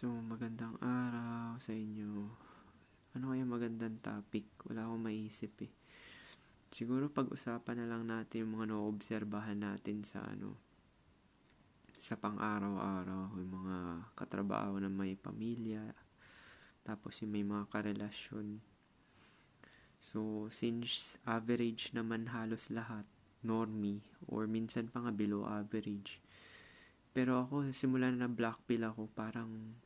So, magandang araw sa inyo. Ano kaya magandang topic? Wala akong maisip eh. Siguro pag-usapan na lang natin yung mga naobserbahan natin sa pang-araw-araw, yung mga katrabaho na may pamilya, tapos yung may mga karelasyon. So, since average naman halos lahat, normie, or minsan pa nga below average. Pero ako, simula na black pill ako, parang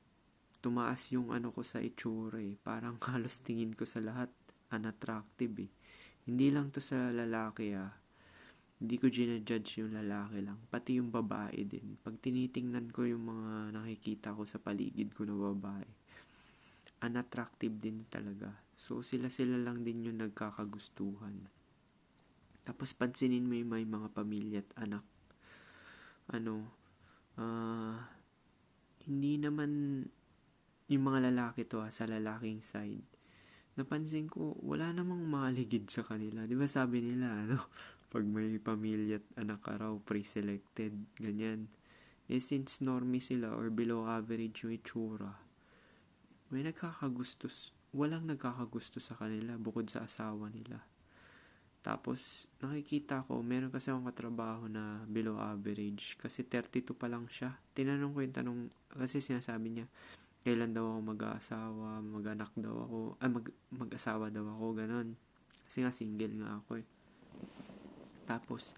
tumaas yung ano ko sa itsura eh. Parang halos tingin ko sa lahat unattractive eh. Hindi lang to sa lalaki ah. Hindi ko ginajudge yung lalaki lang. Pati yung babae din. Pag tinitingnan ko yung mga nakikita ko sa paligid ko na babae, unattractive din talaga. So sila lang din yung nagkakagustuhan. Tapos pansinin mo yung may mga pamilya at anak. Hindi naman yung mga lalaki to sa lalaking side. Napansin ko, wala namang maligid sa kanila. Di ba sabi nila, pag may pamilya at anak ka raw, pre-selected, ganyan. Since normie sila or below average yung itsura, walang nagkakagusto sa kanila bukod sa asawa nila. Tapos, nakikita ko, meron kasi akong katrabaho na below average. Kasi 32 pa lang siya. Tinanong ko yung tanong, kasi sinasabi niya, kailan daw ako mag-aasawa, mag-anak daw ako, mag-asawa daw ako, ganun. Kasi nga single nga ako eh. Tapos,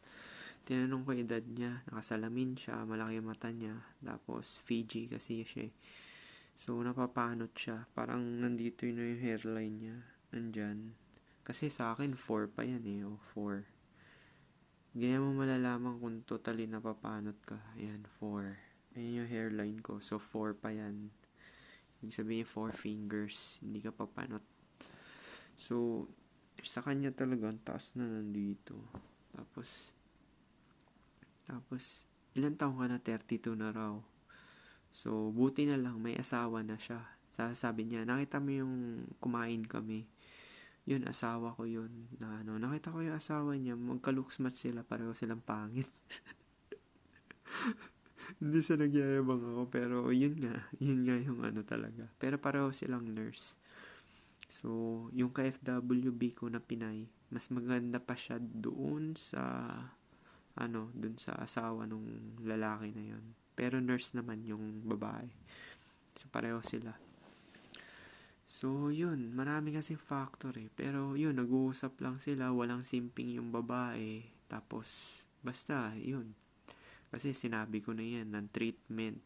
tinanong ko edad niya, nakasalamin siya, malaki yung mata niya, tapos Fiji kasi siya eh. So, napapanot siya, parang nandito yun yung hairline niya, nandyan. Kasi sa akin, 4 pa yan eh, 4. Ganyan mo malalaman kung totally napapanot ka. Ayan, 4. Ayan yung hairline ko, so 4 pa yan. Ibig sabihin 4 fingers, hindi ka papanot. So, sa kanya talaga, ang taas na nandito. Tapos, ilan taong ka na? 32 na raw. So, buti na lang, may asawa na siya. Sabi niya, nakita mo yung kumain kami. Yun, asawa ko yun. Nakita ko yung asawa niya, magka-looks match sila, pareho silang pangit. Hindi sa nagyayabang ako, pero yun nga yung talaga. Pero pareho silang nurse. So, yung ka-FWB ko na Pinay, mas maganda pa siya doon sa asawa nung lalaki na yun. Pero nurse naman yung babae. So, pareho sila. So, yun. Marami kasing factor eh. Pero, yun. Nag-uusap lang sila. Walang simping yung babae. Tapos, basta, yun. Kasi sinabi ko na yan, ng treatment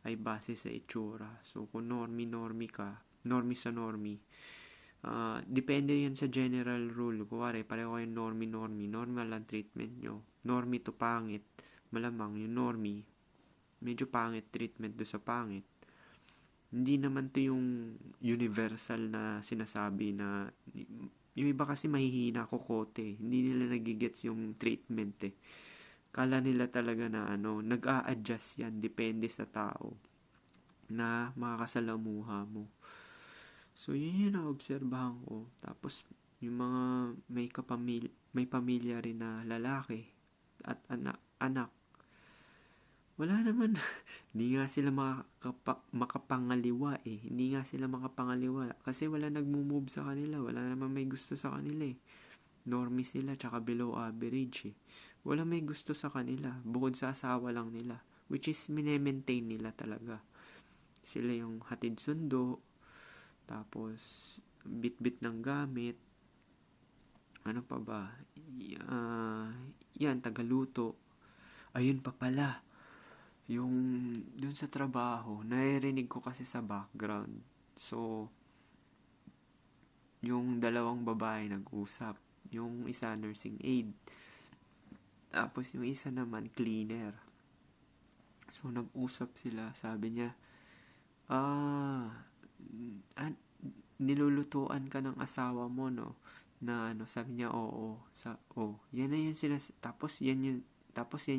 ay base sa itsura. So, kung normie ka, normie sa normie, depende yan sa general rule. Kuwari, pareho kayong normie, normal ang treatment nyo. Normie to pangit. Malamang yung normie, medyo pangit treatment do sa pangit. Hindi naman to yung universal na sinasabi na yung iba kasi mahihina kokote. Hindi nila nagigets yung treatment eh. Kala nila talaga na nag-a-adjust yan. Depende sa tao na makakasalamuha mo. So, yun yung naobserbahan ko. Tapos, yung mga may pamilya rin na lalaki at anak. Wala naman. Hindi nga sila makapangaliwa eh. Hindi nga sila makapangaliwa. Kasi wala nagmo-move sa kanila. Wala naman may gusto sa kanila eh. Normie sila, tsaka below average eh. Wala may gusto sa kanila. Bukod sa asawa lang nila. Which is, minemaintain nila talaga. Sila yung hatid sundo. Tapos, bit-bit ng gamit. Ano pa ba? Yan, tagaluto. Ayun pa pala. Yung dun sa trabaho, naririnig ko kasi sa background. So, yung dalawang babae nag-usap. Yung isa nursing aide. Tapos yung isa naman cleaner. So, nag-usap sila. Sabi niya, nilulutuan ka ng asawa mo, no? Na sabi niya, oo. Yan na yung tapos yan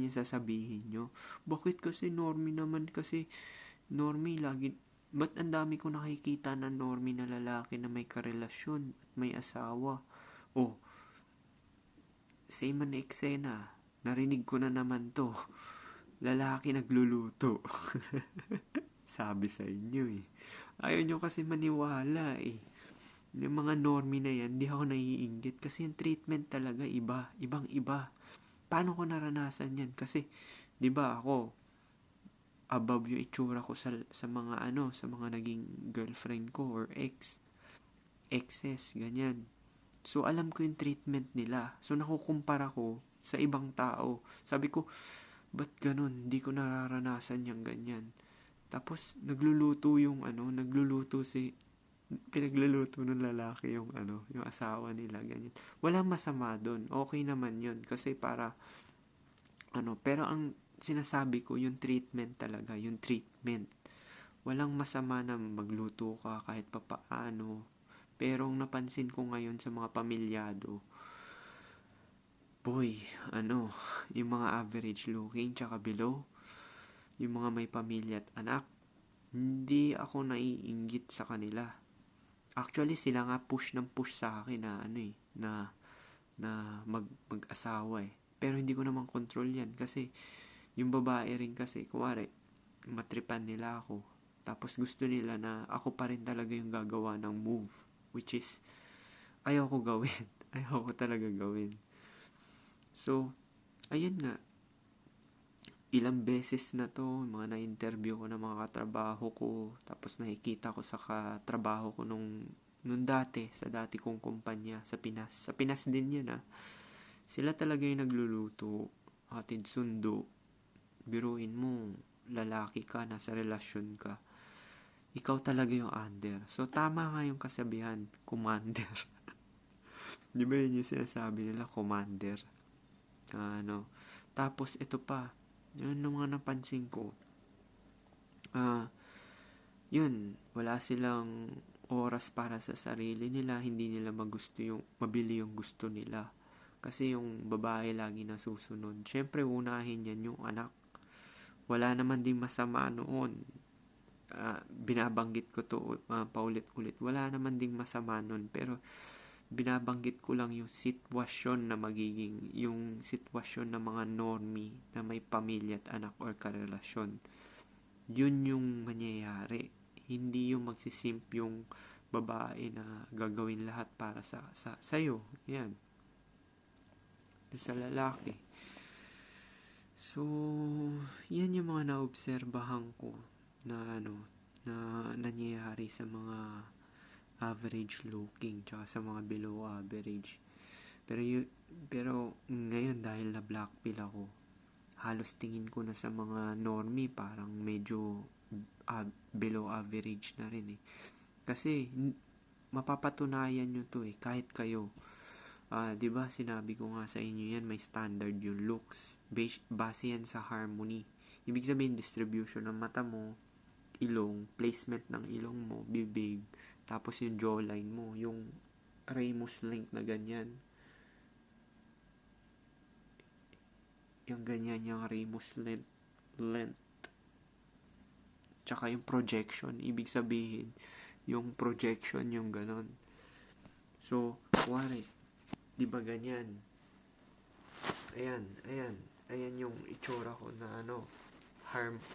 yung sasabihin nyo. Bakit kasi normie naman kasi normie lagi, ba't ang dami ko nakikita na normie na lalaki na may karelasyon at may asawa? Same man eksena. Narinig ko na naman to. Lalaki nagluluto. sinasabi sa inyo eh. Ayaw nyo kasi maniwala eh. Yung mga normie na yan, di ako naiinggit kasi yung treatment talaga iba, ibang iba. Paano ko naranasan yan? Kasi, di ba ako, above yung itsura ko sa mga sa mga naging girlfriend ko or exes, ganyan. So, alam ko yung treatment nila. So, nakukumpara ko sa ibang tao. Sabi ko, ba't ganun? Hindi ko nararanasan yung ganyan. Tapos, pinagluluto ng lalaki yung yung asawa nila, ganyan. Walang masama doon. Okay naman yun. Kasi para, pero ang sinasabi ko, yung treatment talaga, yung treatment. Walang masama na magluto ka kahit papaano. Pero ang napansin ko ngayon sa mga pamilyado, boy, yung mga average looking tsaka below, yung mga may pamilya at anak, hindi ako naiinggit sa kanila. Actually, sila nga push ng push sa akin na mag-asawa eh. Pero hindi ko naman control yan kasi yung babae rin kasi, kuwari, matripan nila ako. Tapos gusto nila na ako pa rin talaga yung gagawa ng move. Which is, ayaw ko gawin. Ayaw ko talaga gawin. So, ayun nga. Ilang beses na to, mga na-interview ko ng mga katrabaho ko. Tapos nakikita ko sa katrabaho ko nung dati, sa dati kong kumpanya sa Pinas. Sa Pinas din yan Sila talaga yung nagluluto, hatid sundo. Biruin mo, lalaki ka, nasa relasyon ka. Ikaw talaga yung under. So, tama nga yung kasabihan, commander. Di ba yun yung sinasabi nila, commander? Tapos, ito pa. Yun ang mga napansin ko. Yun, wala silang oras para sa sarili nila. Hindi nila mabili yung gusto nila. Kasi yung babae lagi nasusunod. Siyempre, unahin yan yung anak. Wala naman din masama noon. Binabanggit ko to paulit-ulit. Wala naman ding masama nun, pero binabanggit ko lang yung sitwasyon na magiging yung sitwasyon ng mga normie na may pamilya at anak or karelasyon. Yun yung mangyayari. Hindi yung magsisimp yung babae na gagawin lahat para sa'yo. Yan. Sa lalaki. So, yan yung mga naobserbahan ko na na nangyayari sa mga average looking tsaka sa mga below average. Pero ngayon dahil na black pill ako, halos tingin ko na sa mga normie parang medyo below average na rin eh. Kasi mapapatunayan nyo to eh, kahit kayo. 'Di ba sinabi ko nga sa inyo yan, may standard yung looks. Base yan sa harmony. Ibig sabihin, distribution ng mata mo, ilong, placement ng ilong mo, bibig, tapos yung jawline mo, yung ramus length na ganyan. Yung ganyan, yung ramus length. Tsaka yung projection, ibig sabihin, yung projection, yung ganon. So, kuwari, di ba ganyan? Ayan yung itsura ko na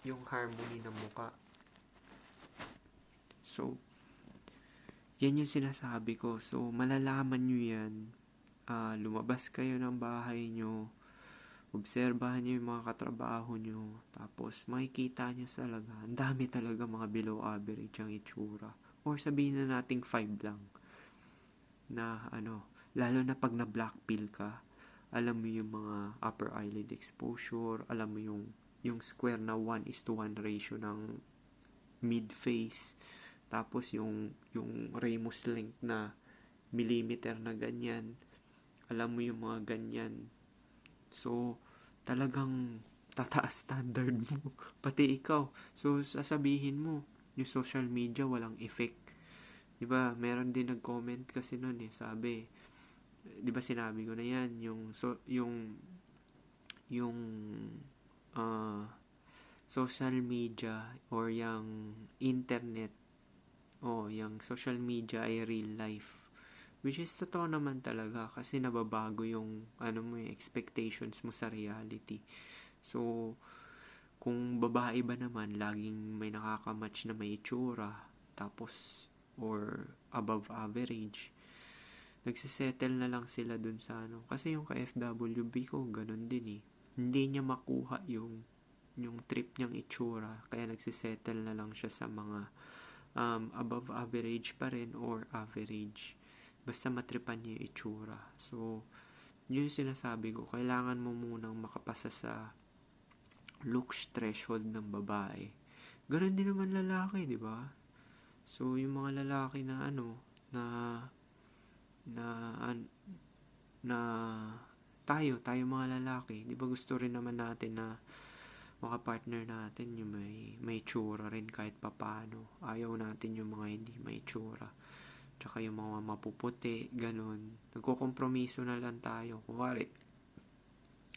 yung harmony ng muka. So, yan yung sinasabi ko. So, malalaman nyo yan. Lumabas kayo ng bahay nyo. Obserbahan nyo yung mga katrabaho nyo. Tapos, makikita nyo talaga. Ang dami talaga mga below average ang itsura. Or sabihin na nating 5 lang. Na lalo na pag na black pill ka, alam mo yung mga upper eyelid exposure, alam mo yung square na 1:1 ratio ng mid face, tapos yung ramus length na millimeter na ganyan, alam mo yung mga ganyan. So talagang tataas standard mo pati ikaw. So sasabihin mo yung social media walang effect, diba? Meron din nag-comment kasi nun sabi, di ba sinabi ko na yan, yung social media or yung internet yung social media ay real life, which is totoo naman talaga kasi nababago yung yung expectations mo sa reality. So Kung babae ba naman, laging may nakakamatch na may itsura, tapos, or above average, nagsisettle na lang sila dun sa ano. Kasi yung ka-FWB ko, ganun din eh. Hindi niya makuha yung trip niyang itsura, kaya nagsisettle na lang siya sa mga above average pa rin or average. Basta matripan niya yung itsura. So, yun yung sinasabi ko, kailangan mo munang makapasa sa looks threshold ng babae. Ganun din naman lalaki, di ba? So, yung mga lalaki na na na na tayo mga lalaki, di ba gusto rin naman natin na makapartner natin yung may tsura rin kahit papano. Ayaw natin yung mga hindi may tsura. Tsaka yung mga mapuputi, ganun. Nagkukompromiso na lang tayo. Kuwari,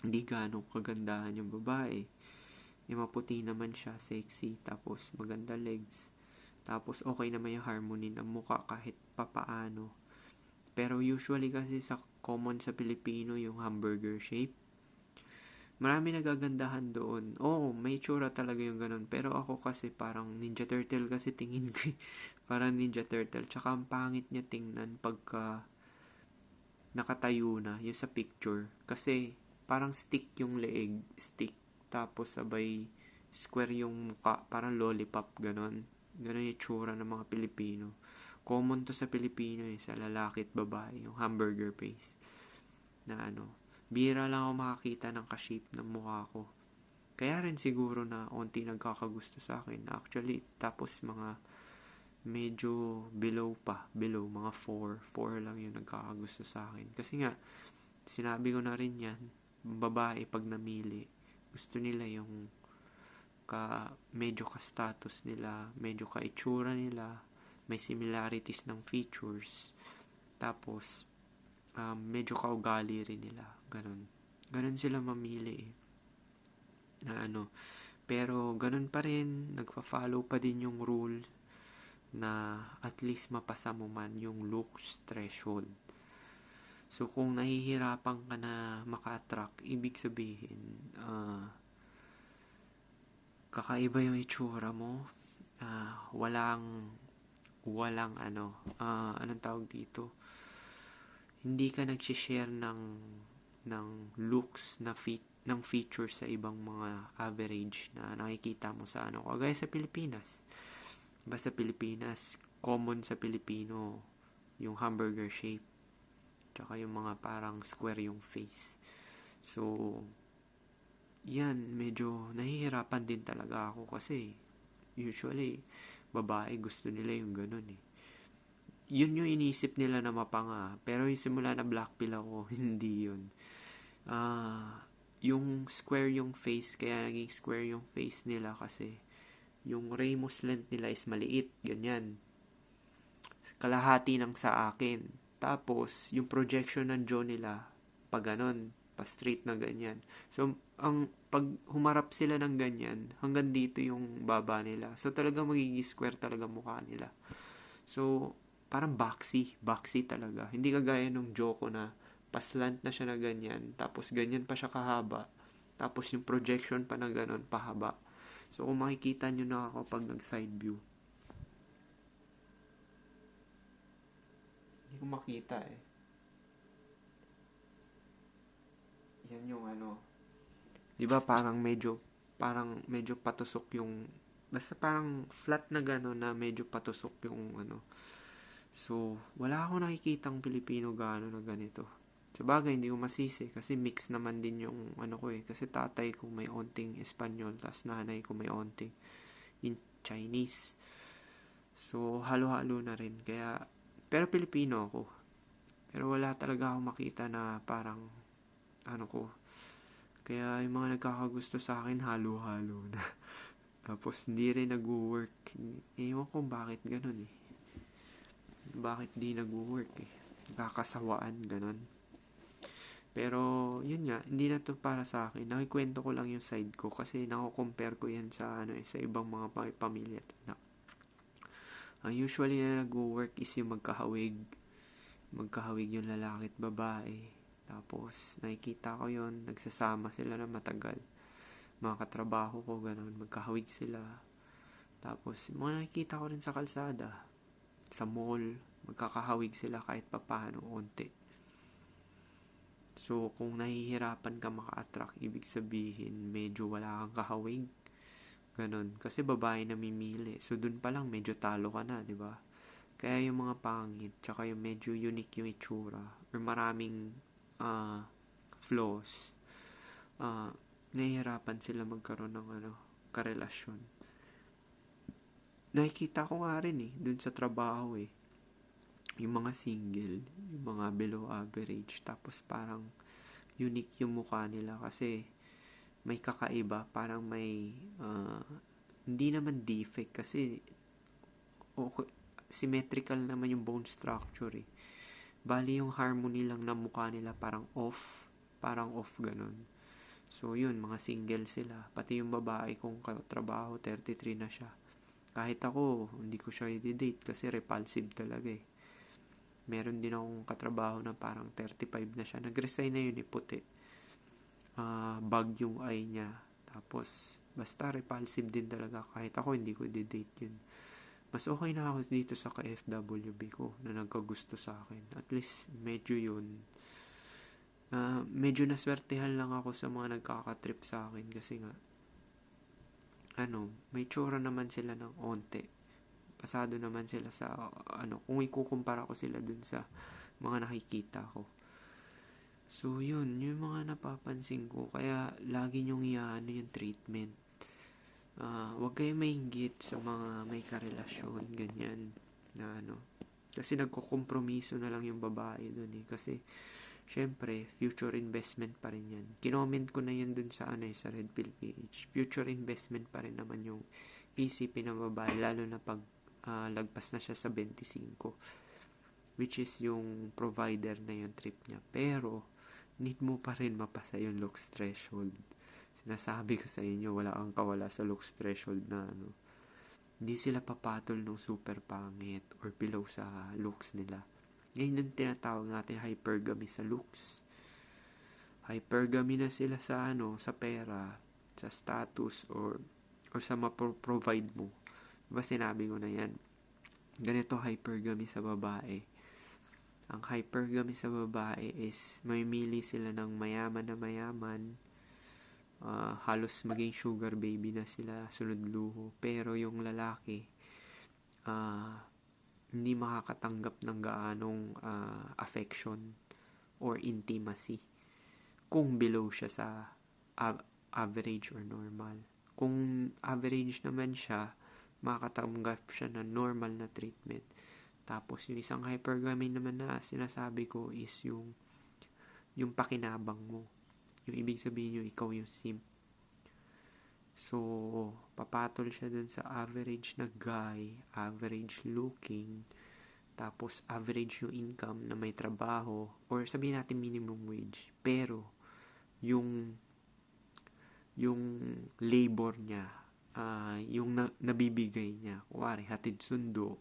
hindi ganong kagandahan yung babae. Yung maputi naman siya, sexy, tapos maganda legs. Tapos okay naman yung harmony ng mukha kahit papaano. Pero usually kasi sa common sa Pilipino yung hamburger shape. Marami nagagandahan doon. Oo, may tsura talaga yung ganun. Pero ako kasi parang Ninja Turtle kasi tingin ko. Parang Ninja Turtle. Tsaka ang pangit niya tingnan pagka nakatayo na, yung sa picture. Kasi parang stick yung leeg. Stick. Tapos sabay square yung mukha. Parang lollipop, ganun. Ganun yung tsura ng mga Pilipino. Common to sa Pilipino sa lalaki at babae. Yung hamburger face. Na bira lang ako makakita ng ka-shape ng mukha ko. Kaya rin siguro na onti nagkakagusto sa akin. Actually, tapos mga medyo below, mga 4 lang yung nagkakagusto sa akin. Kasi nga, sinabi ko na rin yan, babae pag namili, gusto nila yung medyo ka-status nila, medyo ka-itsura nila, may similarities ng features, tapos, medyo kaugali rin nila. Ganun sila mamili na pero ganun pa rin, nagpa-follow pa din yung rule na at least mapasa mo man yung looks threshold. So kung nahihirapan ka na maka-attract, ibig sabihin kakaiba yung itsura mo, walang anong tawag dito, hindi ka nag-share ng looks ng features sa ibang mga average na nakikita mo sa kagaya sa Pilipinas. Basta Pilipinas, common sa Pilipino yung hamburger shape. Tsaka yung mga parang square yung face. So, yan, medyo nahihirapan din talaga ako kasi usually, babae gusto nila yung ganun eh. Yun yung inisip nila na mapanga. Pero yung simula na black pill ako, hindi yun. Yung square yung face, kaya naging square yung face nila kasi yung ramus length nila is maliit, ganyan. Kalahati ng sa akin. Tapos, yung projection ng jaw nila, pag ganon, pa straight na ganyan. So, pag humarap sila ng ganyan, hanggang dito yung baba nila. So, talaga magiging square talaga mukha nila. So, parang boxy talaga. Hindi kagaya nung Joko na paslant na siya na ganyan, tapos ganyan pa siya kahaba, tapos yung projection pa na ganon, pahaba. So, kung makikita nyo na ako pag nag-side view, hindi ko makita eh. Yan yung diba parang medyo patusok yung, basta parang flat na gano'n na medyo patusok yung So, wala akong nakikitang Pilipino gano'n na ganito. Sabagay, hindi ko masisi kasi mix naman din yung ko eh. Kasi tatay ko may onting Espanyol, tas nanay ko may onting in Chinese. So, halo-halo na rin. Pero Pilipino ako. Pero wala talaga akong makita na parang ko. Kaya yung mga nagkakagusto sa akin, halo-halo na. Tapos, hindi rin nag-work. Ewan ko bakit ganun eh. Bakit di nag-work eh. Nakakasawaan, ganun. Pero, yun nga, hindi na to para sa akin. Nakikwento ko lang yung side ko kasi nako-compare ko yan sa sa ibang mga pamilya at anak. Ang usually na nag-work is yung magkahawig. Magkahawig yung lalaki at babae. Tapos, nakikita ko yun, nagsasama sila na matagal. mga katrabaho ko, ganun, magkahawig sila. Tapos, mga nakikita ko rin sa kalsada, sa mall, magkakahawig sila kahit papaano, onte. So, kung nahihirapan ka maka-attract, ibig sabihin, medyo wala kang kahawig. Ganon. Kasi babae na mimili. So, dun pa lang, medyo talo ka na, di ba? Kaya yung mga pangit, tsaka yung medyo unique yung itsura, or maraming flaws, nahihirapan sila magkaroon ng karelasyon. Nakikita ko nga rin dun sa trabaho yung mga single, yung mga below average, tapos parang unique yung mukha nila kasi may kakaiba, parang may hindi naman defect kasi okay, symmetrical naman yung bone structure bali yung harmony lang ng mukha nila parang off ganun. So yun, mga single sila, pati yung babae kong katrabaho 33 na siya. Kahit ako, hindi ko siya i-date kasi repulsive talaga Meron din akong katrabaho na parang 35 na siya. Nag-resign na yun puti. Bag yung eye niya. Tapos, basta repulsive din talaga. Kahit ako, hindi ko i-date yun. Mas okay na ako dito sa ka-FWB ko na nagkagusto sa akin. At least, medyo yun. Medyo naswertehan lang ako sa mga nagkakatrip sa akin kasi nga, may tsura naman sila ng onte. Pasado naman sila sa, kung ikukumpara ko sila dun sa mga nakikita ko. So, yun, yung mga napapansin ko. Kaya, lagi nyong yung treatment. Huwag kayo mainggit sa mga may karelasyon, ganyan, na kasi nagkukompromiso na lang yung babae dun kasi, syempre, future investment pa rin yan. Kinoment ko na yun dun sa sa Red Pill page. Future investment pa rin naman yung isipin ng babae, lalo na pag lagpas na siya sa 25, which is yung provider na yung trip niya. Pero, need mo pa rin mapasa yung looks threshold. Sinasabi ko sa inyo, wala kang kawala sa looks threshold na hindi sila papatol ng super pangit or below sa looks nila. Ngayon yung tinatawag natin hypergamy sa looks. Hypergamy na sila sa sa pera, sa status, or sa ma-provide mo. Diba sinabi ko na yan? Ganito hypergamy sa babae. Ang hypergamy sa babae is mamimili sila ng mayaman na mayaman, halos maging sugar baby na sila, sunod luho. Pero yung lalaki, hindi makakatanggap ng gaanong affection or intimacy kung below siya sa average or normal. Kung average naman siya, makakatanggap siya ng normal na treatment. Tapos yung isang hypergamy naman na sinasabi ko is yung pakinabang mo. Yung ibig sabihin yung ikaw yung simp. So, papatol siya dun sa average na guy, average looking, tapos average yung income na may trabaho, or sabihin natin minimum wage. Pero, yung labor niya, yung nabibigay niya, kuwari hatid sundo,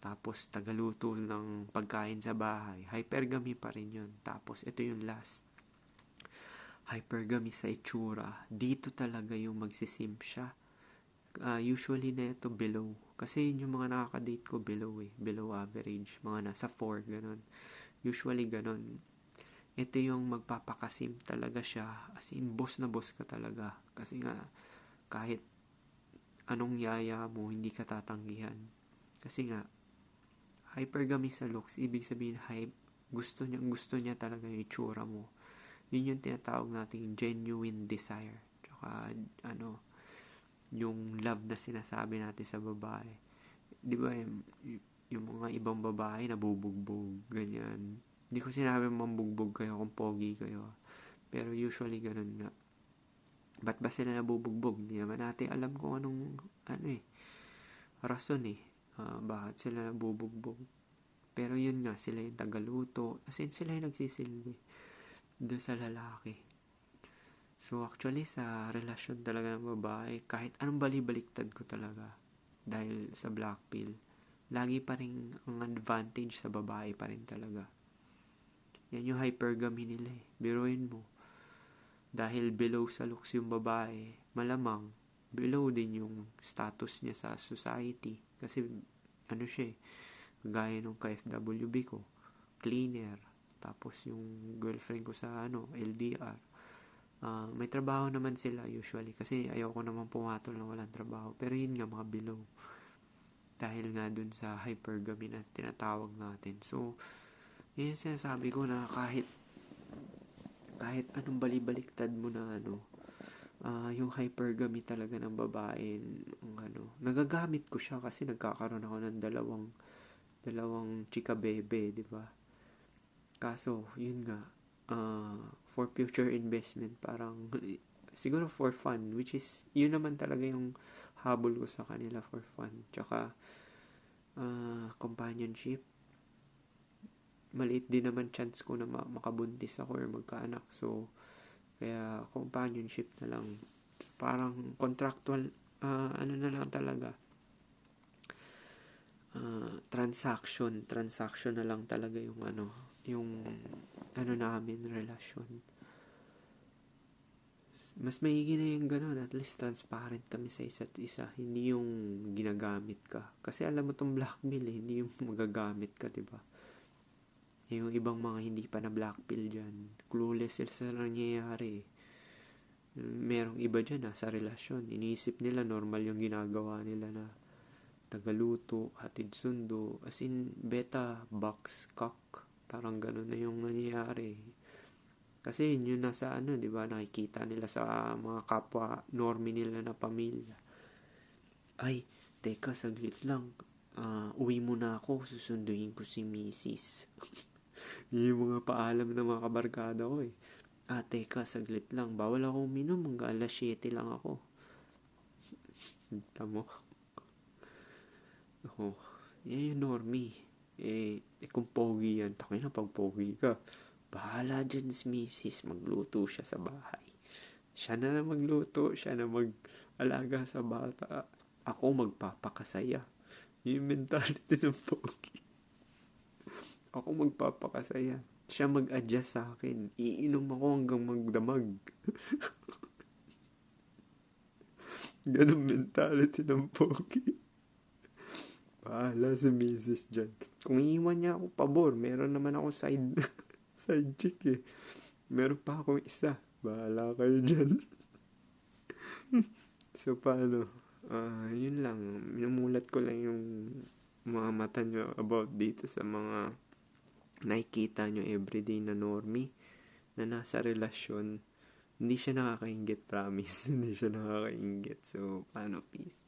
tapos tagaluto ng pagkain sa bahay, hypergamy pa rin yun. Tapos ito yung last, hypergamy sa itsura. Dito talaga yung magsisimp siya. Usually na ito below, kasi yung mga nakaka-date ko below average, mga nasa 4 ganun. Usually ganun. Ito yung magpapakasim talaga siya, as in boss na boss ka talaga, kasi nga kahit anong yaya mo, hindi ka tatanggihan. Kasi nga, hypergamy sa looks, ibig sabihin, gusto niya talaga yung itsura mo. Yun yung tinatawag nating genuine desire. Tsaka, yung love na sinasabi natin sa babae. Di ba, yung mga ibang babae nabubugbog, ganyan. Hindi ko sinabi mambugbog kayo kung pogi kayo. Pero usually, ganun nga. Ba't ba sila nabubugbog? Hindi naman natin alam kung anong rason bakit sila nabubugbog. Pero yun nga, sila yung tagaluto. As in, sila yung nagsisilbi doon sa lalaki. So actually, sa relasyon talaga ng babae, kahit anong balibaliktad ko talaga, dahil sa black pill, lagi pa rin ang advantage sa babae pa rin talaga. Yan yung hypergamy nila Biruin mo, dahil below sa looks yung babae, malamang below din yung status niya sa society. Kasi ano siya eh, gaya nung ka-FWB ko, cleaner. Tapos yung girlfriend ko sa LDR. May trabaho naman sila usually kasi ayoko naman pumatol na walang trabaho. Pero yun nga, mga below. Dahil nga dun sa hypergamy na tinatawag natin. So, yun yung sinasabi ko na kahit anong balibaliktad mo na yung hypergamy talaga ng babae, nagagamit ko siya kasi nagkakaroon ako ng dalawang chika bebe, di ba? Kaso, yun nga, for future investment, parang siguro for fun, which is, yun naman talaga yung habol ko sa kanila, for fun. Tsaka, companionship. Maliit din naman chance ko na makabuntis ako or magkaanak. So, kaya companionship na lang. Parang contractual, na lang talaga. Transaction na lang talaga yung namin, relasyon. Mas maigi na yung gano'n, at least transparent kami sa isa't isa, hindi yung ginagamit ka. Kasi alam mo tong blackmail hindi yung magagamit ka, diba? Yung ibang mga hindi pa na blackpill dyan, clueless sila sa nangyayari. Merong iba dyan sa relasyon, iniisip nila normal yung ginagawa nila na tagaluto, hatid sundo, as in beta, box, cock, parang gano'n na yung nangyayari. Kasi yun yung nasa diba, nakikita nila sa mga kapwa normie nila na pamilya. Ay, teka, saglit lang. Uwi muna ako, susunduin ko si Mrs. Yung mga paalam ng mga kabarkada ko eh. Teka, saglit lang. Bawal ako uminom, hanggang alas 7 lang ako. Tamo. Oh, yan yung normie. Kung pogi yan, takin na pag pogi ka. Bahala dyan si Mrs. Magluto siya sa bahay. Siya na magluto, siya na mag-alaga sa bata. Ako magpapakasaya. Yung mentality ng pogi. Ako magpapakasaya. Siya mag-adjust sa akin. Iinom ako hanggang magdamag. Ganun mentality ng pogi. Bahala si Mrs. dyan. Kung iiwan niya ako pabor, meron naman ako side chick eh. Meron pa akong isa. Bahala kayo dyan. So, paano? Yun lang. Minumulat ko lang yung mga mata nyo about dito sa mga nakikita nyo everyday na normie na nasa relasyon. Hindi siya nakakaingit, promise. Hindi siya nakakaingit. So, paano? Peace.